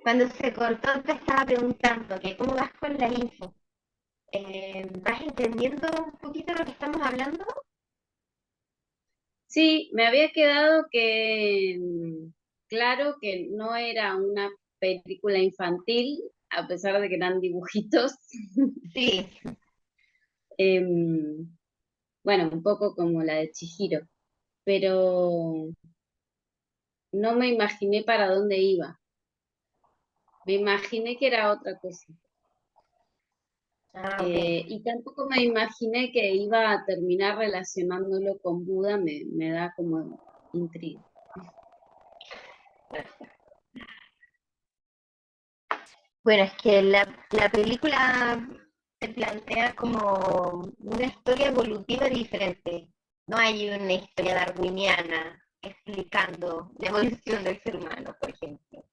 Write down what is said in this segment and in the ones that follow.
Cuando se cortó te estaba preguntando que cómo vas con la info. ¿Vas entendiendo un poquito lo que estamos hablando? Sí, me había quedado que claro que no era una película infantil, a pesar de que eran dibujitos. Sí. Em, bueno, un poco como la de Chihiro, pero no me imaginé para dónde iba. Me imaginé que era otra cosa. Ah, ok. Y tampoco me imaginé que iba a terminar relacionándolo con Buda, me da como intriga. Bueno, es que la película te plantea como una historia evolutiva diferente. No hay una historia darwiniana explicando la evolución del ser humano, por ejemplo.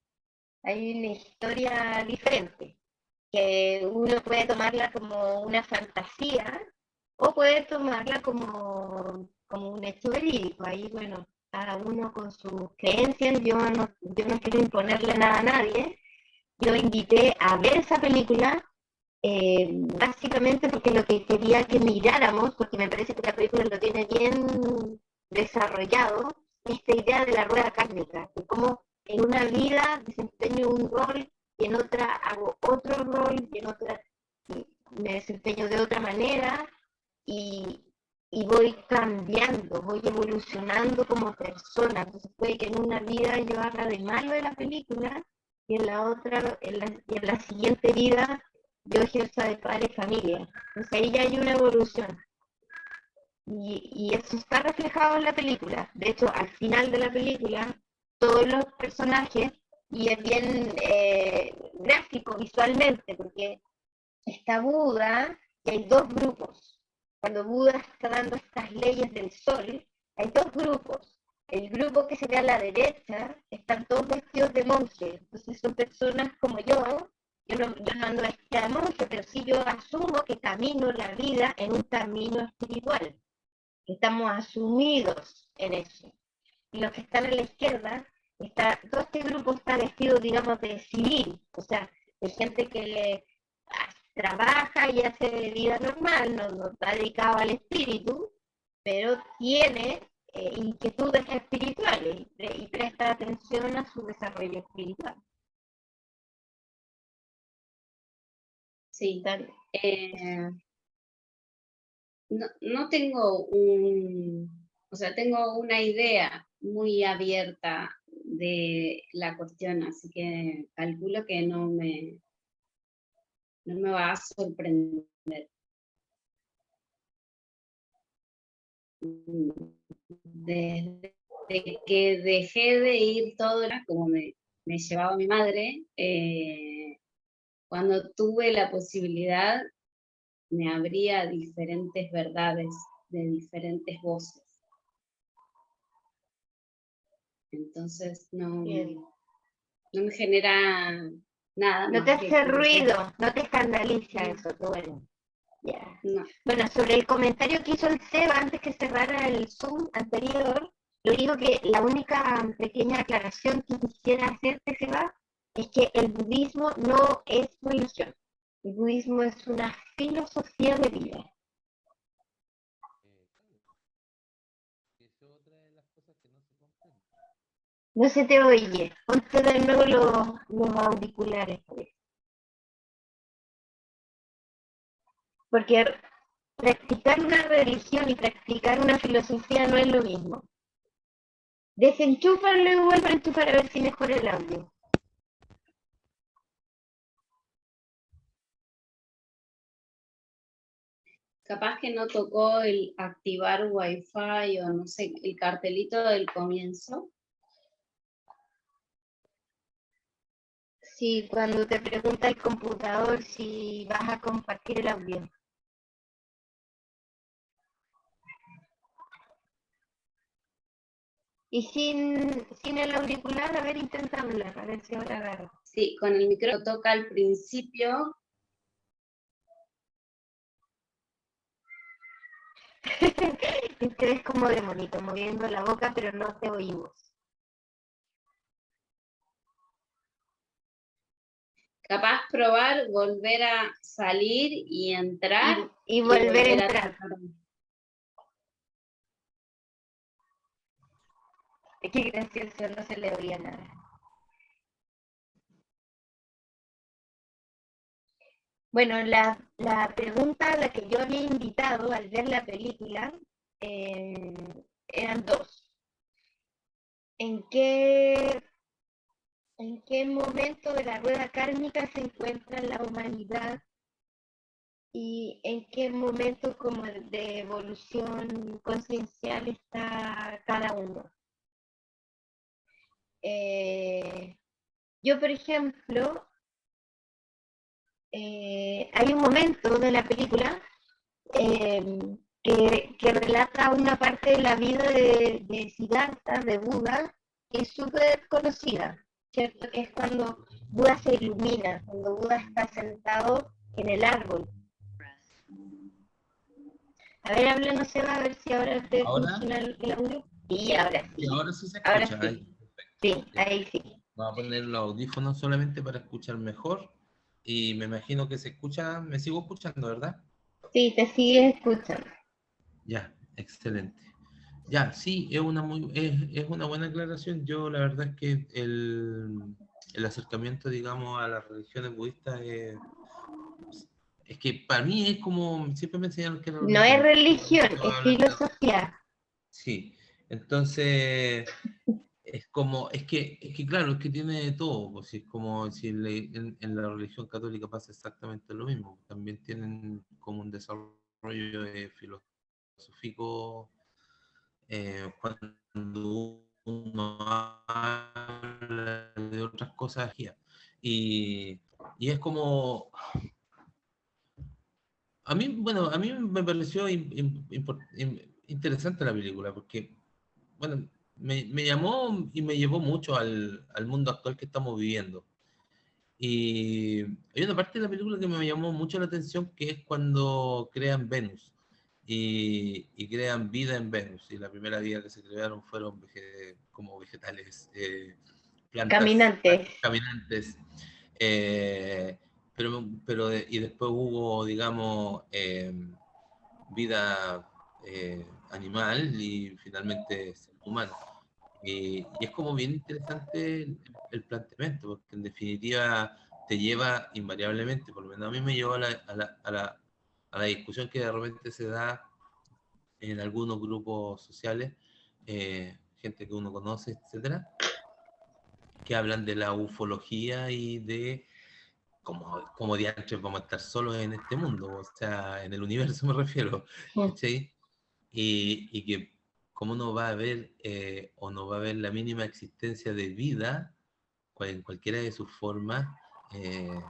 Hay una historia diferente, que uno puede tomarla como una fantasía o puede tomarla como un hecho verídico. Ahí, bueno, cada uno con sus creencias, yo no quiero imponerle nada a nadie. Yo invité a ver esa película básicamente porque lo que quería que miráramos, porque me parece que la película lo tiene bien desarrollado, esta idea de la rueda kármica, de cómo en una vida desempeño un rol y en otra hago otro rol y en otra me desempeño de otra manera y, y voy cambiando, voy evolucionando como persona. Entonces puede que en una vida yo haga de malo de la película y en la otra, y en la siguiente vida yo ejerza de padre y familia. Entonces ahí ya hay una evolución. Y eso está reflejado en la película. De hecho, al final de la película, todos los personajes, y es bien gráfico visualmente, porque está Buda y hay dos grupos. Cuando Buda está dando estas leyes del sol, hay dos grupos. El grupo que se ve a la derecha están todos vestidos de monje. Entonces son personas como yo no ando vestida de monje, pero sí yo asumo que camino la vida en un camino espiritual. Estamos asumidos en eso. Y los que están a la izquierda, todo este grupo está vestido, digamos, de civil, o sea, de gente que trabaja y hace vida normal, no está dedicado al espíritu, pero tiene inquietudes espirituales y presta atención a su desarrollo espiritual. Sí. Están- Eh, no tengo o sea, tengo una idea muy abierta de la cuestión, así que calculo que no me va a sorprender. Desde que dejé de ir como me llevaba mi madre, cuando tuve la posibilidad, me abría diferentes verdades de diferentes voces. Entonces Bien. no me genera nada No te más que hace curiosidad. ruido, no te escandaliza No, eso, qué bueno. Ya. no. Bueno, sobre el comentario que hizo el Seba antes que cerrara el Zoom anterior, lo digo que la única pequeña aclaración que quisiera hacerte, Seba, es que el budismo no es religión. El budismo es una filosofía de vida. No se te oye. Ponte de nuevo los auriculares. Porque practicar una religión y practicar una filosofía no es lo mismo. Desenchúfalo y vuelve a enchufar a ver si mejora el audio. Capaz que no tocó el activar Wi-Fi o no sé, el cartelito del comienzo. Sí, cuando te pregunta el computador si vas a compartir el audio. Y sin el auricular, a ver, intenta hablar, a ver si ahora agarro. Sí, con el micro toca al principio. Y te ves como de monito, moviendo la boca, pero no te oímos. Capaz probar, volver a salir y entrar y volver a entrar. tratar. Qué gracioso, no se le oía nada. Bueno, la pregunta a la que yo había invitado al ver la película eran dos. ¿En qué momento de la rueda kármica se encuentra la humanidad y en qué momento como de evolución conciencial está cada uno? Yo, por ejemplo, hay un momento de la película que relata una parte de la vida de Siddhartha, de Buda, que es súper conocida, ¿cierto? Que es cuando Buda se ilumina, cuando Buda está sentado en el árbol. A ver, habla, no se va a ver si ahora te funciona el audio. Sí, ahora sí. Sí, ahora sí se escucha. Ahora sí. Sí, ahí sí. Vamos a poner los audífonos solamente para escuchar mejor. Y me imagino que se escucha, me sigo escuchando, ¿verdad? Sí, te sigues escuchando. Ya, excelente. Ya, sí, es una buena aclaración. Yo la verdad es que el acercamiento, digamos, a las religiones budistas es que para mí es como, siempre me enseñaron que era No es religión, Yo es hablar- filosofía. Sí, entonces es que claro, es que tiene de todo, pues si es como si en la religión católica pasa exactamente lo mismo, también tienen como un desarrollo filosófico cuando uno habla de otras cosas y, y es como a mí me pareció interesante la película porque bueno, me llamó y me llevó mucho al mundo actual que estamos viviendo. Y hay una parte de la película que me llamó mucho la atención, que es cuando crean Venus y crean vida en Venus. Y la primera vida que se crearon fueron como vegetales, Caminantes. plantas caminantes. Eh, y después hubo, digamos, vida animal y finalmente ser humano. Y es como bien interesante el planteamiento, porque en definitiva te lleva invariablemente, por lo menos a mí me llevó a la discusión que de repente se da en algunos grupos sociales, gente que uno conoce, etcétera, que hablan de la ufología y de cómo diantres vamos a estar solos en este mundo, o sea, en el universo me refiero, ¿cachai? Y que cómo no va a haber o no va a haber la mínima existencia de vida en cualquiera de sus formas eh,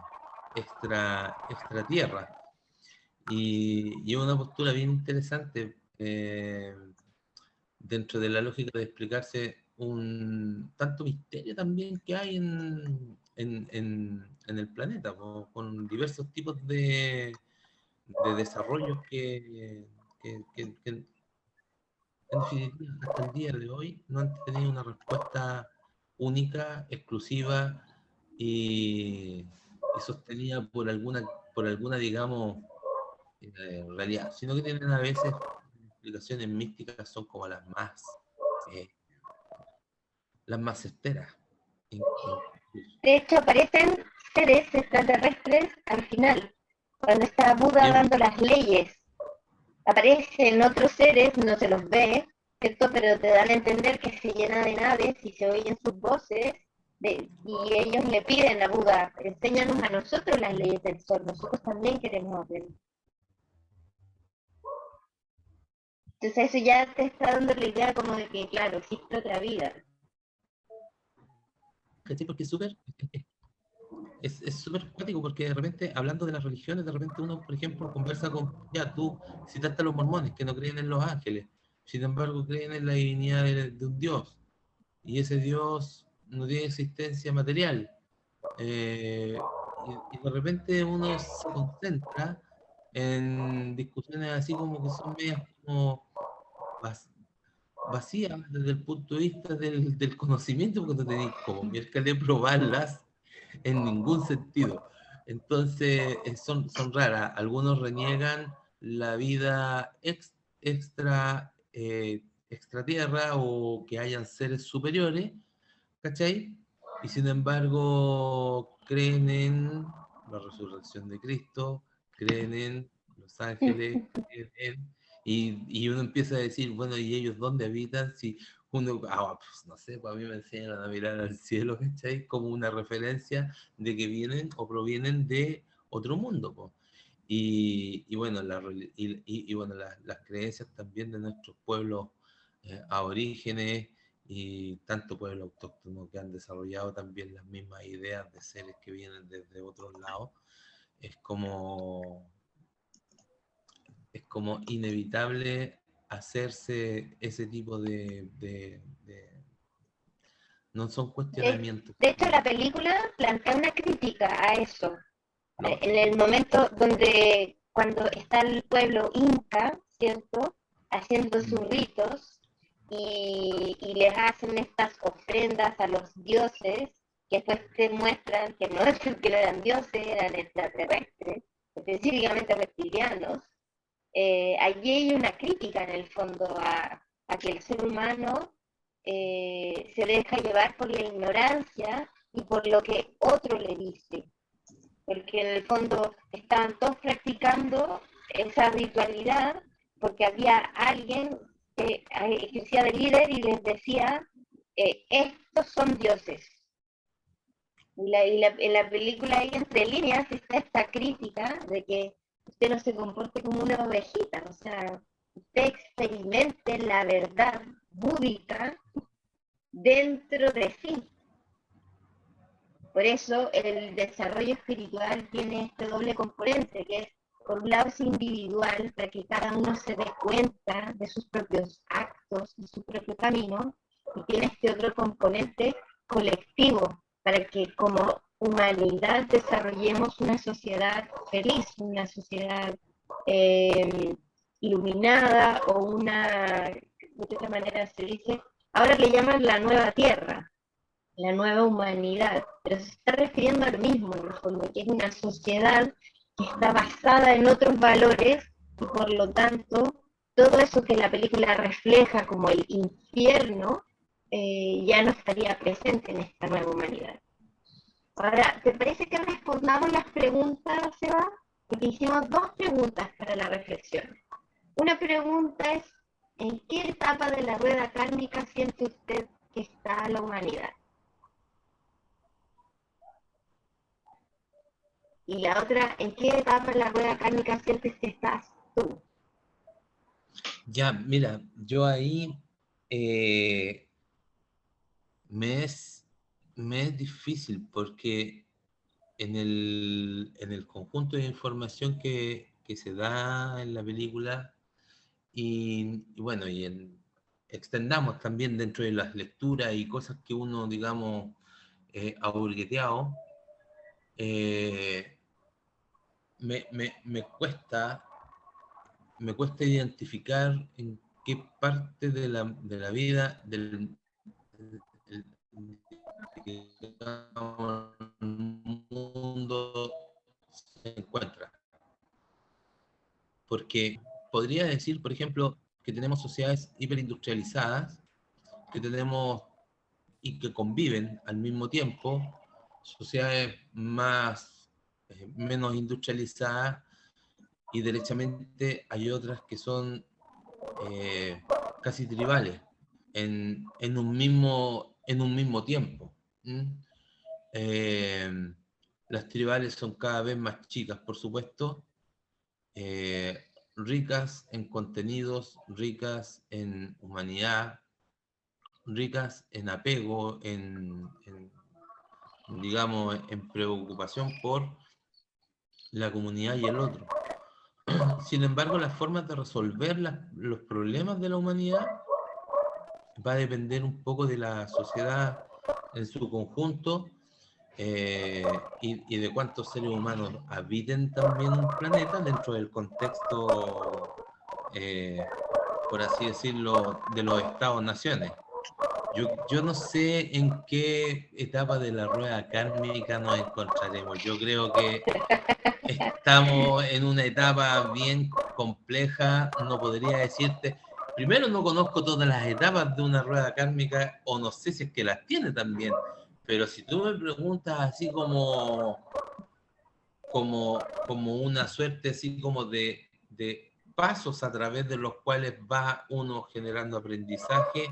extra tierra. Y es una postura bien interesante dentro de la lógica de explicarse un tanto misterio también que hay en el planeta, con diversos tipos de desarrollos que en definitiva, hasta el día de hoy no han tenido una respuesta única, exclusiva y sostenida por alguna, digamos, realidad, sino que tienen a veces explicaciones místicas son como eh, las más certeras. De hecho, aparecen seres extraterrestres al final, cuando está Buda dando las leyes. Aparecen otros seres, no se los ve, ¿cierto? Pero te dan a entender que se llena de naves y se oyen sus voces y ellos le piden a Buda, enséñanos a nosotros las leyes del sol, nosotros también queremos aprender. Entonces eso ya te está dando la idea como de que, claro, existe otra vida. ¿Cachai? Porque es súper cuático porque de repente, hablando de las religiones, de repente uno, por ejemplo, conversa ya tú citaste a los mormones que no creen en los ángeles, sin embargo creen en la divinidad de un Dios, y ese Dios no tiene existencia material. Y de repente uno se concentra en discusiones así como que son medias como vacías desde el punto de vista del conocimiento, porque no tenéis como miércoles probarlas en ningún sentido. Entonces, son raras. Algunos reniegan la vida extratierra o que hayan seres superiores, ¿cachai? Y sin embargo, creen en la resurrección de Cristo, creen en los ángeles, creen en... Y uno empieza a decir, bueno, ¿y ellos dónde habitan? Si uno, pues no sé, pues a mí me enseñan a mirar al cielo, ¿cachai? Como una referencia de que vienen o provienen de otro mundo, pues. Y bueno, bueno las creencias también de nuestros pueblos aborígenes y tanto pueblos autóctonos que han desarrollado también las mismas ideas de seres que vienen desde otros lados, es como, es como inevitable hacerse ese tipo no son cuestionamientos. De hecho, la película plantea una crítica a eso. Lógico. En el momento donde, cuando está el pueblo inca, ¿cierto? Haciendo sus ritos y les hacen estas ofrendas a los dioses, que después te muestran que no, que no eran dioses, eran extraterrestres, específicamente reptilianos. Allí hay una crítica en el fondo a que el ser humano se deja llevar por la ignorancia y por lo que otro le dice, porque en el fondo estaban todos practicando esa ritualidad porque había alguien que ejercía de líder y les decía, estos son dioses. En la película ahí entre líneas está esta crítica de que usted no se comporte como una ovejita, o sea, usted experimente la verdad búdica dentro de sí. Por eso el desarrollo espiritual tiene este doble componente, que es, por un lado, es individual, para que cada uno se dé cuenta de sus propios actos, de su propio camino, y tiene este otro componente colectivo, para que como humanidad desarrollemos una sociedad feliz, una sociedad iluminada o una, de otra manera se dice, ahora le llaman la nueva tierra, la nueva humanidad, pero se está refiriendo al mismo, en el fondo, que es una sociedad que está basada en otros valores y por lo tanto todo eso que la película refleja como el infierno ya no estaría presente en esta nueva humanidad. Ahora, ¿te parece que respondamos las preguntas, Seba? Porque hicimos dos preguntas para la reflexión. Una pregunta es, ¿en qué etapa de la rueda kármica siente usted que está la humanidad? Y la otra, ¿en qué etapa de la rueda kármica sientes que estás tú? Ya, mira, yo ahí me es difícil porque en el conjunto de información que se da en la película y bueno, extendamos también dentro de las lecturas y cosas que uno, digamos, ha burgueteado, me cuesta identificar en qué parte de la vida del mundo se encuentra. Porque podría decir, por ejemplo, que tenemos sociedades hiperindustrializadas, que tenemos y que conviven al mismo tiempo, sociedades menos industrializadas, y derechamente hay otras que son casi tribales en un mismo tiempo. Las tribales son cada vez más chicas, por supuesto, ricas en contenidos, ricas en humanidad, ricas en apego, digamos, en preocupación por la comunidad y el otro. Sin embargo, las formas de resolver los problemas de la humanidad va a depender un poco de la sociedad en su conjunto y de cuántos seres humanos habiten también un planeta dentro del contexto, por así decirlo, de los estados-naciones. Yo no sé en qué etapa de la rueda kármica nos encontraremos. Yo creo que estamos en una etapa bien compleja. No podría decirte. Primero, no conozco todas las etapas de una rueda kármica, o no sé si es que las tiene también. Pero si tú me preguntas así como una suerte así como de pasos a través de los cuales va uno generando aprendizaje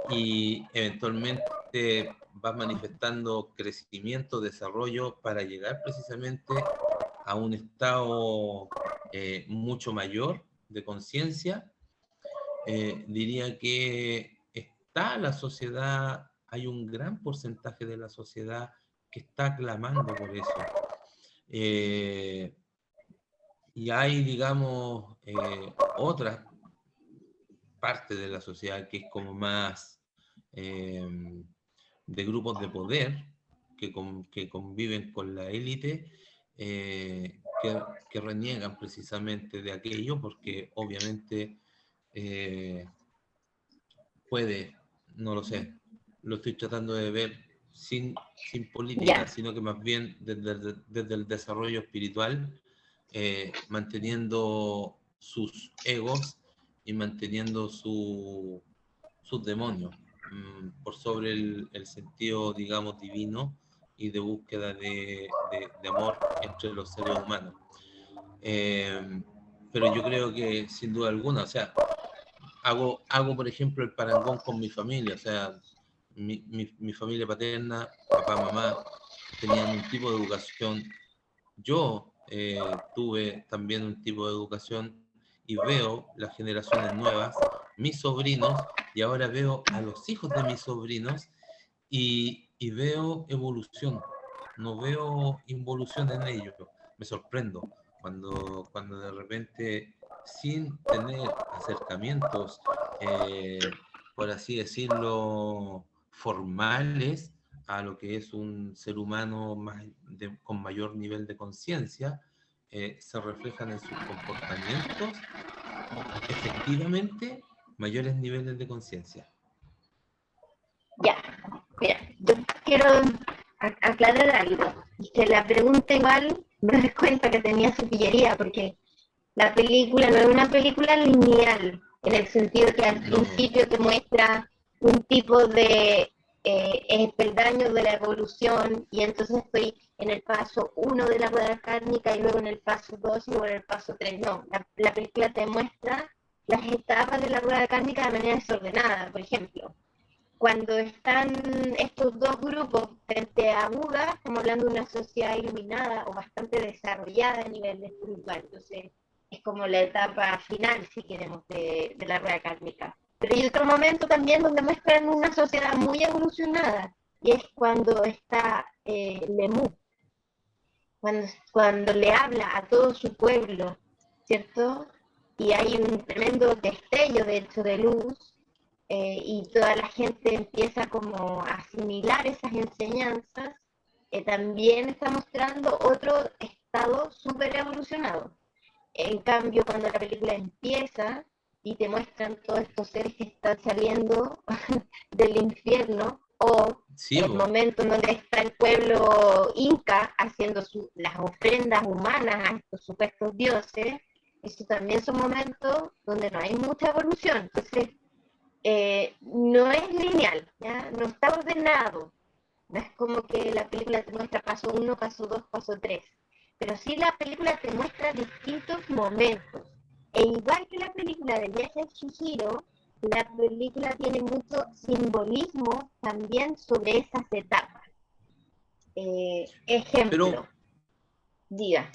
y eventualmente va manifestando crecimiento, desarrollo para llegar precisamente a un estado mucho mayor de conciencia. Diría que está la sociedad, hay un gran porcentaje de la sociedad que está clamando por eso. Y hay, digamos, otras partes de la sociedad que es como más de grupos de poder que conviven con la élite, que reniegan precisamente de aquello porque obviamente puede, no lo sé, lo estoy tratando de ver sin política, Ya, sino que más bien desde el desarrollo espiritual, manteniendo sus egos y manteniendo sus demonios por sobre el sentido, digamos, divino y de búsqueda de amor entre los seres humanos. Eh, pero yo creo que sin duda alguna, o sea, hago por ejemplo el parangón con mi familia, o sea, mi familia paterna, papá, mamá, tenían un tipo de educación. Yo tuve también un tipo de educación y veo las generaciones nuevas, mis sobrinos, y ahora veo a los hijos de mis sobrinos y veo evolución, no veo involución en ellos. Me sorprendo cuando de repente, sin tener acercamientos, por así decirlo, formales a lo que es un ser humano con mayor nivel de conciencia, se reflejan en sus comportamientos efectivamente mayores niveles de conciencia. ya. Mira, yo quiero aclarar algo. Y que la pregunta igual me das cuenta que tenía su pillería, porque la película no es una película lineal, en el sentido que al No, principio te muestra un tipo de peldaño de la evolución, y entonces estoy en el paso 1 de la rueda kármica y luego en el paso 2 y luego en el paso 3. No, la película te muestra las etapas de la rueda kármica de manera desordenada. Por ejemplo, cuando están estos dos grupos frente a Buda, estamos hablando de una sociedad iluminada o bastante desarrollada a nivel espiritual. Entonces, es como la etapa final, si queremos, de la rueda kármica. Pero hay otro momento también donde muestran una sociedad muy evolucionada, y es cuando está Lemú, cuando le habla a todo su pueblo, ¿cierto? Y hay un tremendo destello, de hecho, de luz, y toda la gente empieza como a asimilar esas enseñanzas. También está mostrando otro estado súper evolucionado. En cambio, cuando la película empieza y te muestran todos estos seres que están saliendo del infierno, o sí, el momento en donde está el pueblo inca haciendo las ofrendas humanas a estos supuestos dioses, eso también son momentos donde no hay mucha evolución. Entonces, no es lineal, ¿ya? No está ordenado. No es como que la película te muestra paso 1, paso 2, paso 3. Pero sí la película te muestra distintos momentos. E igual que la película de Viaje de Chihiro, la película tiene mucho simbolismo también sobre esas etapas. Ejemplo, pero diga.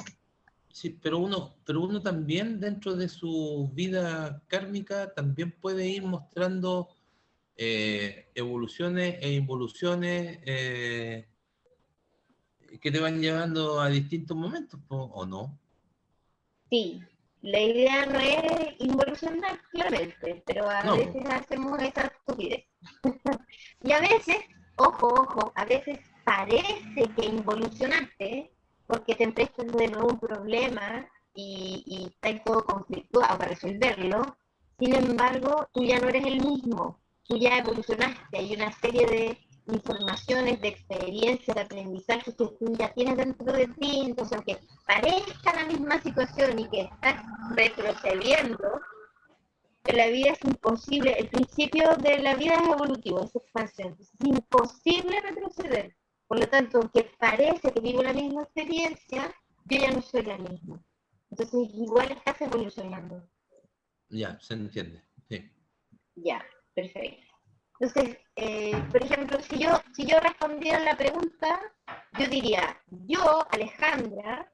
sí, pero uno también dentro de su vida kármica también puede ir mostrando evoluciones e involuciones que te van llevando a distintos momentos, ¿o no? Sí, la idea no es involucionar claramente, pero a No, po. veces hacemos esa estupidez. Y a veces, ojo, a veces parece que involucionaste porque te enfrentas de nuevo un problema y estás todo conflictuado para resolverlo. Sin embargo, tú ya no eres el mismo. tú ya evolucionaste, hay una serie de informaciones, de experiencias, de aprendizaje que tú ya tienes dentro de ti, entonces aunque parezca la misma situación y que estás retrocediendo, en la vida es imposible, el principio de la vida es evolutivo, es expansión, es imposible retroceder. Por lo tanto, aunque parece que vivo la misma experiencia, yo ya no soy la misma. Entonces, igual estás evolucionando. Ya, se entiende. Sí. Ya, perfecto. Entonces, por ejemplo, si yo respondiera la pregunta, yo diría, yo, Alejandra,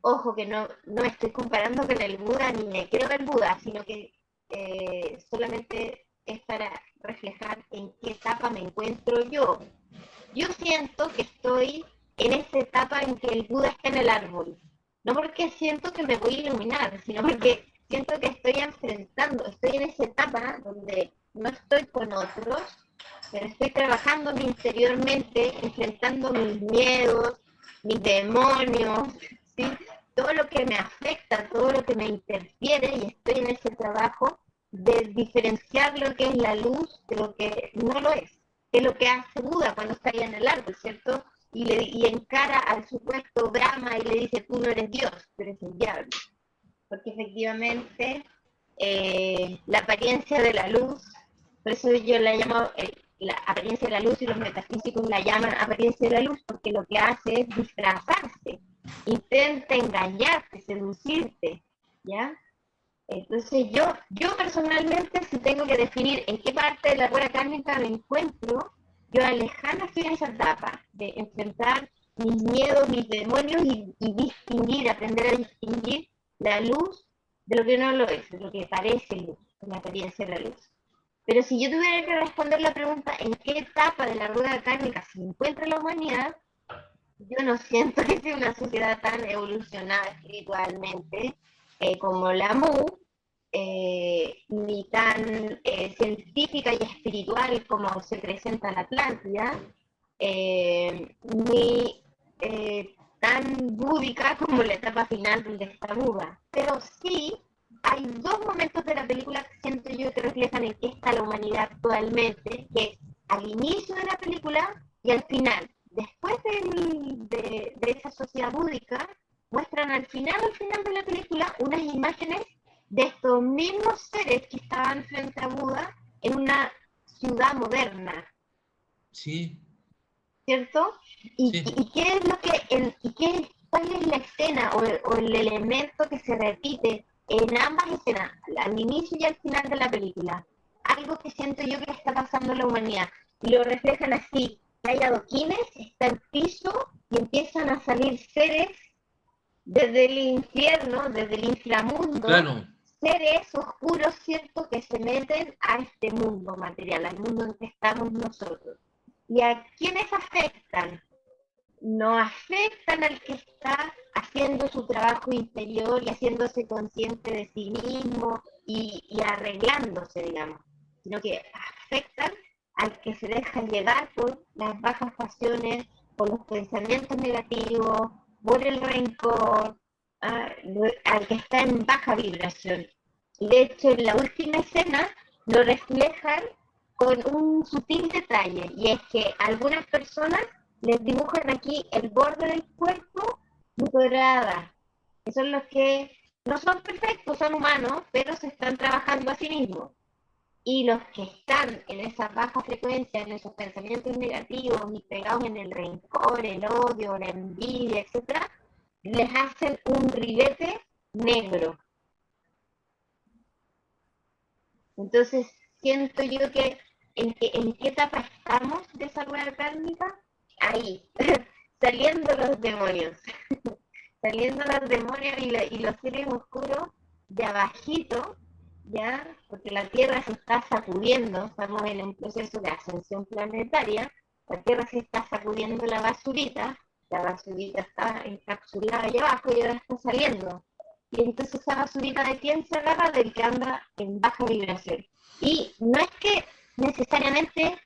ojo que no me estoy comparando con el Buda ni me creo el Buda, sino que solamente es para reflejar en qué etapa me encuentro yo. Yo siento que estoy en esa etapa en que el Buda está en el árbol. No porque siento que me voy a iluminar, sino porque siento que estoy estoy en esa etapa donde no estoy con otros, pero estoy trabajando interiormente, enfrentando mis miedos, mis demonios, ¿sí? Todo lo que me afecta, todo lo que me interfiere, y estoy en ese trabajo de diferenciar lo que es la luz de lo que no lo es, que es lo que hace Buda cuando está ahí en el árbol, ¿cierto? Y encara al supuesto Brahma y le dice, tú no eres Dios, tú eres el diablo. Porque efectivamente la apariencia de la luz, por eso yo la llamo la apariencia de la luz, y los metafísicos la llaman apariencia de la luz, porque lo que hace es disfrazarse, intenta engañarte, seducirte, ¿ya? Entonces yo personalmente, si tengo que definir en qué parte de la rueda kármica me encuentro, yo Alejandra estoy en esa etapa de enfrentar mis miedos, mis demonios y distinguir, aprender a distinguir la luz de lo que no lo es, de lo que parece luz, en la experiencia de la luz. Pero si yo tuviera que responder la pregunta en qué etapa de la rueda kármica se encuentra la humanidad, yo no siento que sea una sociedad tan evolucionada espiritualmente como la MU, ni tan científica y espiritual como se presenta en la Atlántida, ni tan búdica como la etapa final donde está Buda. Pero sí hay dos momentos de la película que siento yo que reflejan en qué está la humanidad actualmente, que es al inicio de la película y al final. Después de esa sociedad búdica, muestran al final de la película unas imágenes de estos mismos seres que estaban frente a Buda en una ciudad moderna. Sí. ¿Cierto? ¿Y, sí. y qué es lo que, cuál es la escena o el elemento que se repite en ambas escenas, al inicio y al final de la película? Algo que siento yo que está pasando en la humanidad. Y lo reflejan así, que hay adoquines, está el piso y empiezan a salir seres desde el infierno, desde el inframundo, Claro. Seres oscuros, ¿cierto?, que se meten a este mundo material, al mundo en que estamos nosotros. ¿Y a quiénes afectan? No afectan al que está haciendo su trabajo interior y haciéndose consciente de sí mismo y arreglándose, digamos, sino que afectan al que se deja llevar por las bajas pasiones, por los pensamientos negativos, por el rencor, al que está en baja vibración. Y de hecho, en la última escena lo reflejan con un sutil detalle, y es que algunas personas les dibujan aquí el borde del cuerpo dorada, que son los que no son perfectos, son humanos, pero se están trabajando a sí mismos. Y los que están en esa baja frecuencia, en esos pensamientos negativos y pegados en el rencor, el odio, la envidia, etc., les hacen un ribete negro. Entonces, siento yo que en qué etapa estamos de esa rueda kármica, ahí, saliendo los demonios, saliendo los demonios y los seres oscuros de abajito, ¿ya? Porque la Tierra se está sacudiendo, estamos en un proceso de ascensión planetaria, la Tierra se está sacudiendo la basurita está encapsulada allá abajo y ahora está saliendo. Y entonces esa basurita de quién se agarra, del que anda en baja vibración. Y no es que necesariamente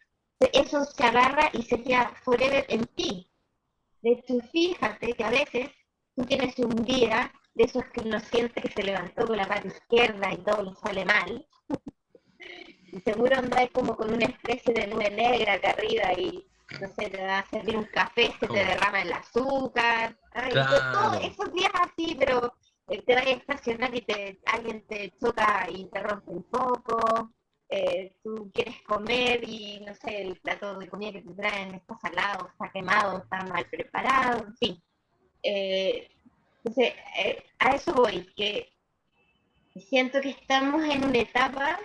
eso se agarra y se queda forever en ti. De hecho, fíjate que a veces tú tienes un día de esos que uno siente que se levantó con la pata izquierda y todo le sale mal. y seguro andáis como con una especie de nube negra acá arriba y no sé, te va a servir un café, se te ¿Cómo? derrama el azúcar, ay, todos Claro. esos días así, pero te vas a estacionar y alguien te choca y te rompe un poco, tú quieres comer y no sé, el plato de comida que te traen está salado, está quemado, está mal preparado, en fin. Eh, entonces, a eso voy, que siento que estamos en una etapa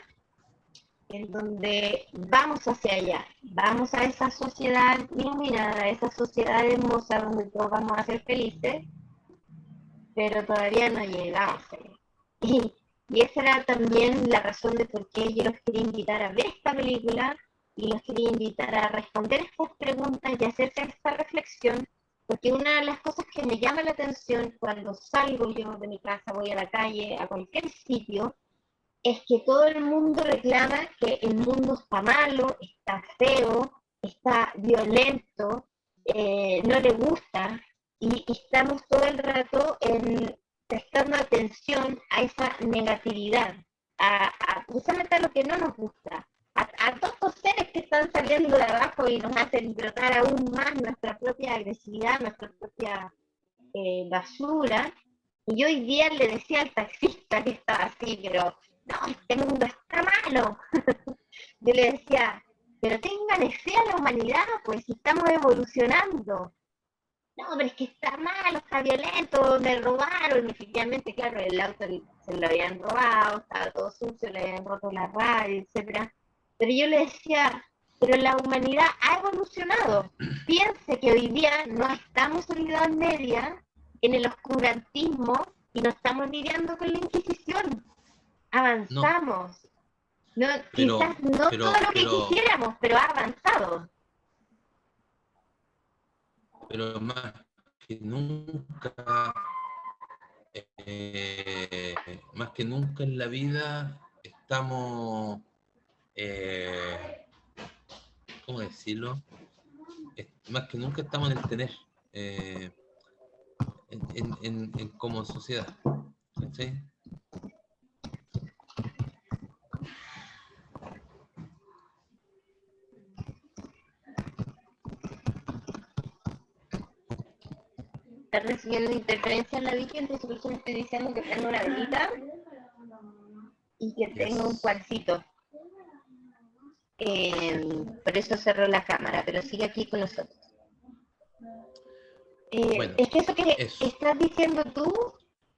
en donde vamos hacia allá, vamos a esa sociedad iluminada, a esa sociedad hermosa donde todos vamos a ser felices, pero todavía no llegamos allá. Y esa era también la razón de por qué yo los quería invitar a ver esta película y los quería invitar a responder estas preguntas y hacerse esta reflexión, porque una de las cosas que me llama la atención cuando salgo yo de mi casa, voy a la calle, a cualquier sitio, es que todo el mundo reclama que el mundo está malo, está feo, está violento, no le gusta, y estamos todo el rato prestando atención a esa negatividad, precisamente a lo que no nos gusta, a todos estos seres que están saliendo de abajo y nos hacen brotar aún más nuestra propia agresividad, nuestra propia basura. Y yo hoy día le decía al taxista que estaba así, pero no, este mundo está malo. Yo le decía, pero tengan fe a la humanidad, pues si estamos evolucionando. No, pero es que está malo, está violento, me robaron. Efectivamente, claro, el auto se lo habían robado, estaba todo sucio, le habían roto la radio, etcétera. Pero yo le decía, pero la humanidad ha evolucionado. Piense que hoy día no estamos en la Edad Media, en el oscurantismo, y no estamos lidiando con la Inquisición. No, Avanzamos. No, pero, quizás no todo lo que pero, quisiéramos, pero ha avanzado. pero más que nunca, más que nunca en la vida estamos, eh, ¿cómo decirlo? Más que nunca estamos en el tener, eh, como sociedad. ¿Sí? Está recibiendo interferencia en la Vicky, entonces por eso le estoy diciendo que tengo una velita y que tengo un cuarcito. Por eso cerró la cámara, pero sigue aquí con nosotros. Bueno, es que eso que eso. estás diciendo tú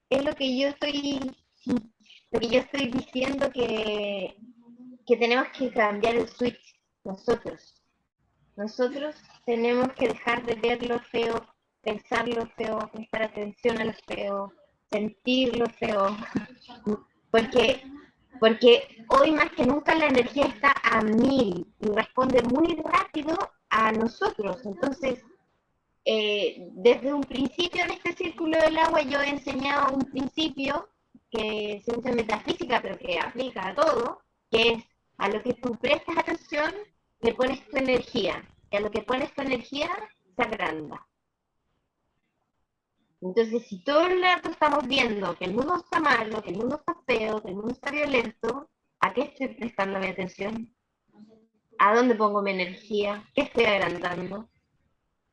es lo que yo estoy diciendo que tenemos que cambiar el switch nosotros. Nosotros tenemos que dejar de ver lo feo, pensar lo feo, prestar atención a lo feo, sentir lo feo, porque, porque hoy más que nunca la energía está a 1000 y responde muy rápido a nosotros. Entonces, desde un principio en este círculo del agua yo he enseñado un principio que se usa en metafísica, pero que aplica a todo, que es a lo que tú prestas atención, le pones tu energía, y a lo que pones tu energía, se agranda. Entonces, si todo el rato estamos viendo que el mundo está malo, que el mundo está feo, que el mundo está violento, ¿a qué estoy prestando mi atención? ¿A dónde pongo mi energía? ¿Qué estoy agrandando?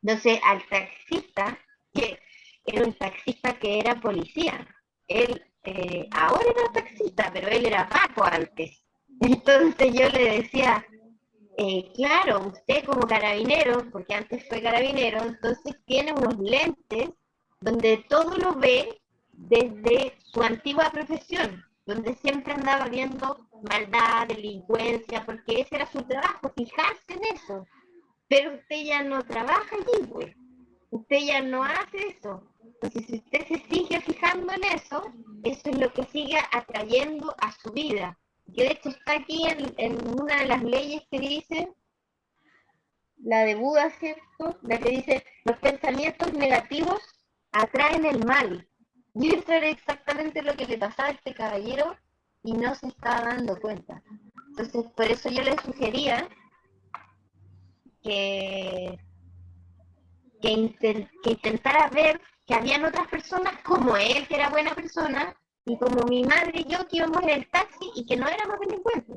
Entonces, al taxista, que era un taxista que era policía, él ahora era taxista, pero él era Paco antes. Entonces yo le decía, claro, usted como carabinero, porque antes fue carabinero, entonces tiene unos lentes donde todo lo ve desde su antigua profesión, donde siempre andaba viendo maldad, delincuencia, porque ese era su trabajo, fijarse en eso. Pero usted ya no trabaja allí, pues. Usted ya no hace eso. Entonces, si usted se sigue fijando en eso, eso es lo que sigue atrayendo a su vida. Que de hecho está aquí en una de las leyes que dice, la de Buda, ¿cierto? La que dice, los pensamientos negativos atraen el mal. Y eso era exactamente lo que le pasaba a este caballero y no se estaba dando cuenta. Entonces, por eso yo le sugería que que intentara ver que habían otras personas como él, que era buena persona, y como mi madre y yo que íbamos en el taxi y que no éramos delincuentes,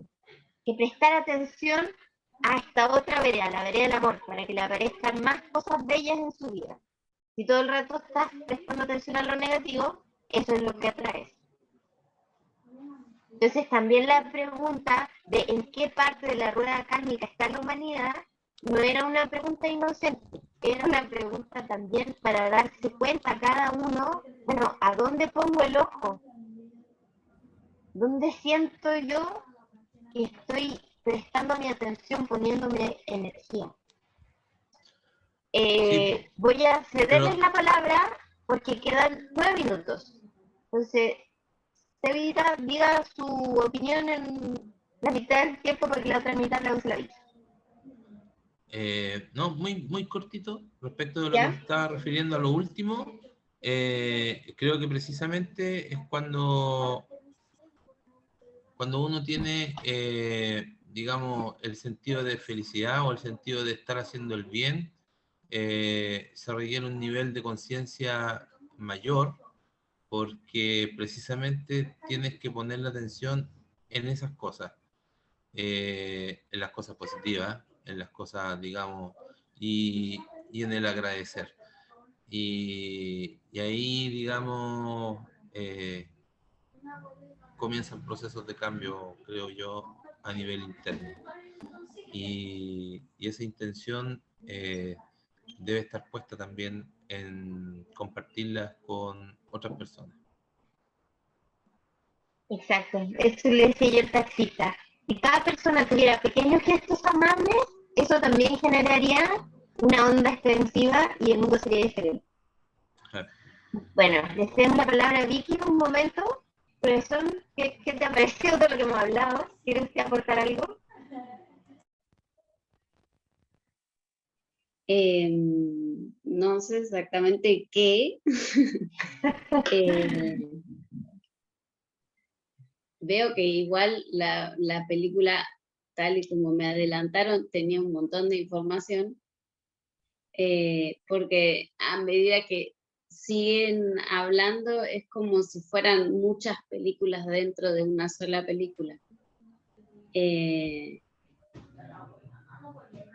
que prestar atención a esta otra vereda, la vereda del amor, para que le aparezcan más cosas bellas en su vida. Si todo el rato estás prestando atención a lo negativo, eso es lo que atraes. Entonces también la pregunta de en qué parte de la rueda kármica está la humanidad no era una pregunta inocente, era una pregunta también para darse cuenta cada uno, bueno, ¿a dónde pongo el ojo? ¿Dónde siento yo que estoy prestando mi atención, poniéndome energía? Sí, Voy a cederles pero la palabra porque quedan 9 minutos. Entonces, Sevita diga su opinión en la mitad del tiempo porque la otra mitad la usa la vida. no, muy cortito respecto de lo que ¿Ya? te estaba refiriendo a lo último. Creo que precisamente es cuando uno tiene, digamos, el sentido de felicidad o el sentido de estar haciendo el bien, se requiere un nivel de conciencia mayor porque precisamente tienes que poner la atención en esas cosas, en las cosas positivas, en las cosas, digamos, y en el agradecer. Y ahí, digamos, comienzan procesos de cambio, creo yo, a nivel interno. Y esa intención debe estar puesta también en compartirlas con otras personas. Exacto, eso le decía yo al taxista. Si cada persona tuviera pequeños gestos amables, eso también generaría una onda extensiva y el mundo sería diferente. Bueno, les cedo la palabra a Vicky un momento. Profesor, ¿qué te ha parecido de lo que hemos hablado? ¿Quiere usted aportar algo? No sé exactamente qué. Veo que igual la película, tal y como me adelantaron, tenía un montón de información, porque a medida que siguen hablando es como si fueran muchas películas dentro de una sola película.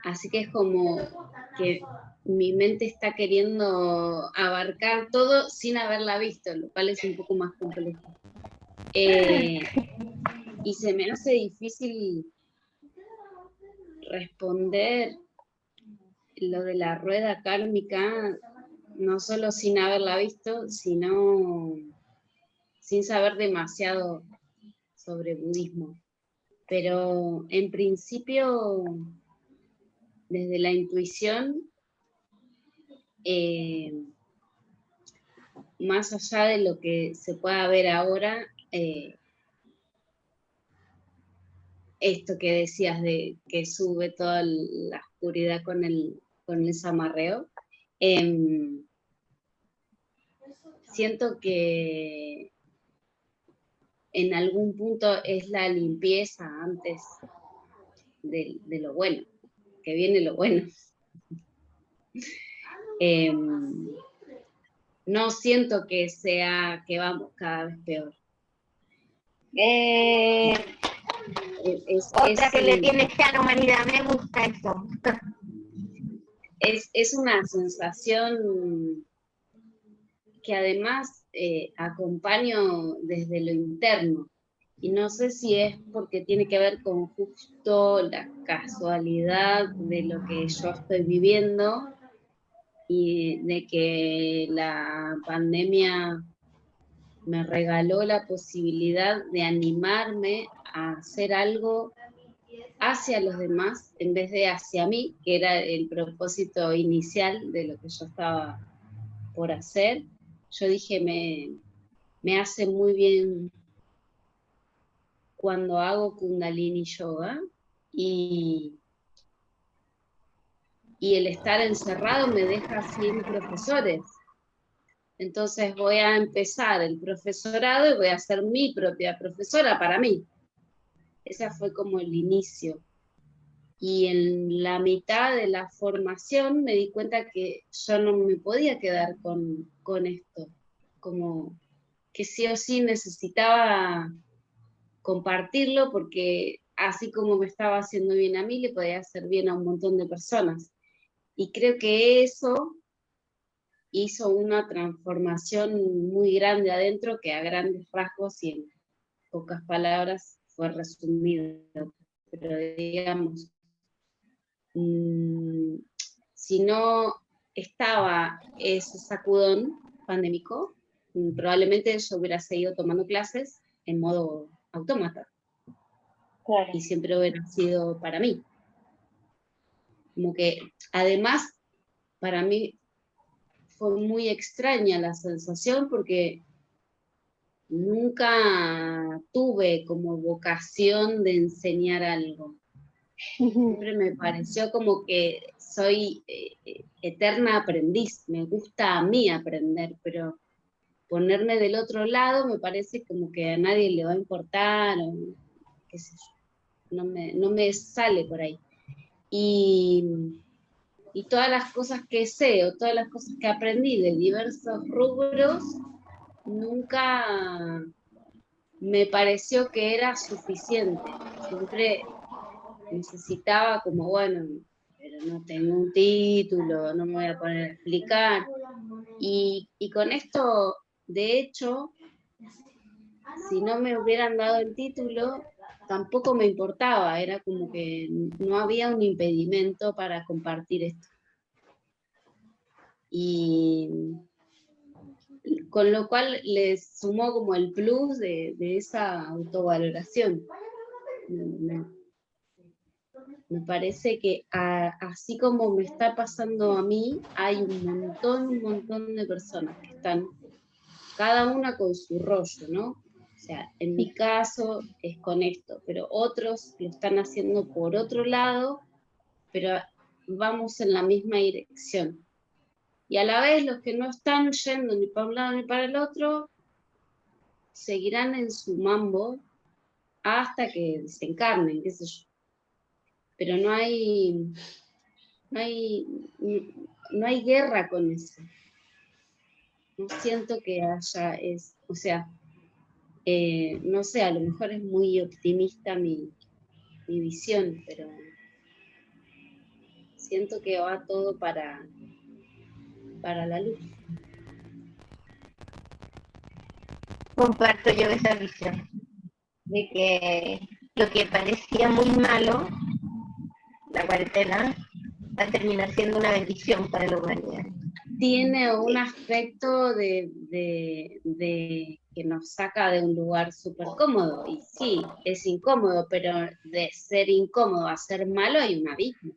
Así que es como que mi mente está queriendo abarcar todo sin haberla visto, lo cual es un poco más complejo. Y se me hace difícil responder lo de la rueda kármica, no solo sin haberla visto, sino sin saber demasiado sobre budismo. Pero en principio, desde la intuición, más allá de lo que se pueda ver ahora, esto que decías de que sube toda la oscuridad con el zamarreo, siento que en algún punto es la limpieza antes de lo bueno, que viene lo bueno. No siento que sea que vamos cada vez peor. Otra que le tiene fe a la humanidad, me gusta eso. Es una sensación que además acompaño desde lo interno. Y no sé si es porque tiene que ver con justo la casualidad de lo que yo estoy viviendo y de que la pandemia me regaló la posibilidad de animarme a hacer algo hacia los demás en vez de hacia mí, que era el propósito inicial de lo que yo estaba por hacer. Yo dije, me hace muy bien cuando hago Kundalini Yoga y el estar encerrado me deja sin profesores. Entonces voy a empezar el profesorado y voy a ser mi propia profesora para mí. Ese fue como el inicio. Y en la mitad de la formación me di cuenta que yo no me podía quedar con esto, como que sí o sí necesitaba compartirlo porque así como me estaba haciendo bien a mí, le podía hacer bien a un montón de personas. Y creo que eso hizo una transformación muy grande adentro, que a grandes rasgos y en pocas palabras fue resumido. Pero digamos, si no estaba ese sacudón pandémico, probablemente yo hubiera seguido tomando clases en modo autómata. Claro. Y siempre hubiera sido para mí. Como que, además, para mí fue muy extraña la sensación porque nunca tuve como vocación de enseñar algo. Siempre me pareció como que soy eterna aprendiz, me gusta a mí aprender, pero ponerme del otro lado me parece como que a nadie le va a importar, o qué sé yo, no me sale por ahí. Y todas las cosas que sé o todas las cosas que aprendí de diversos rubros, nunca me pareció que era suficiente. Siempre necesitaba como, bueno, pero no tengo un título, no me voy a poner a explicar. Y con esto, de hecho, si no me hubieran dado el título, tampoco me importaba, era como que no había un impedimento para compartir esto. Y con lo cual les sumó como el plus de esa autovaloración. Me parece que así como me está pasando a mí, hay un montón de personas que están, cada una con su rollo, ¿no? O sea, en mi caso es con esto, pero otros lo están haciendo por otro lado, pero vamos en la misma dirección. Y a la vez los que no están yendo ni para un lado ni para el otro, seguirán en su mambo hasta que desencarnen, qué sé yo. Pero no hay guerra con eso. No siento que haya, o sea, no sé, a lo mejor es muy optimista mi visión, pero siento que va todo para la luz. Comparto yo esa visión de que lo que parecía muy malo, la cuarentena, va a terminar siendo una bendición para la humanidad. Tiene un aspecto de que nos saca de un lugar súper cómodo, y sí, es incómodo, pero de ser incómodo a ser malo hay un abismo.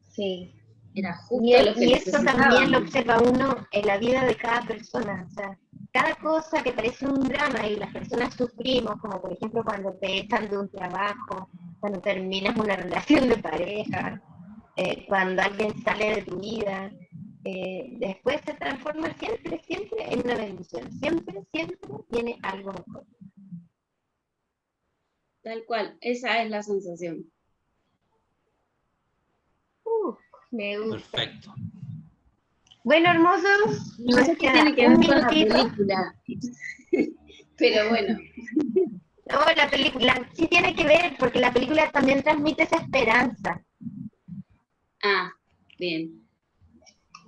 Sí. Era justo lo que y eso también lo necesitábamos. observa uno en la vida de cada persona. O sea, cada cosa que parece un drama y las personas sufrimos, como por ejemplo cuando te echan de un trabajo, cuando terminas una relación de pareja, cuando alguien sale de tu vida, después se transforma siempre en una bendición. Siempre tiene algo mejor. Tal cual, esa es la sensación. Me gusta. Perfecto. Bueno, hermosos, No sé qué tiene que ver con la película, pero bueno. No, la película sí tiene que ver, porque la película también transmite esa esperanza. Ah, bien.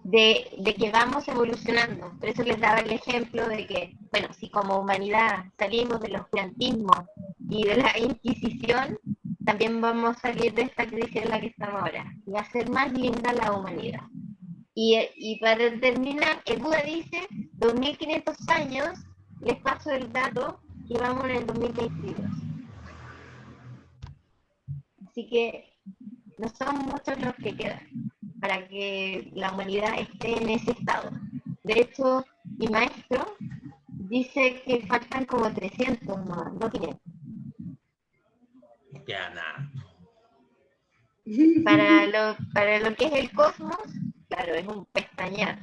De que vamos evolucionando. Por eso les daba el ejemplo de que, bueno, si como humanidad salimos del oscurantismo y de la Inquisición, también vamos a salir de esta crisis en la que estamos ahora. Y va a ser más linda la humanidad. Y para terminar, el Buda dice, 2500 años, les paso el dato, que vamos en el 2022. Así que no son muchos los que quedan para que la humanidad esté en ese estado. De hecho, mi maestro dice que faltan como 300 más, no 500. No queda nada. Para lo que es el cosmos, claro, es un pestañear.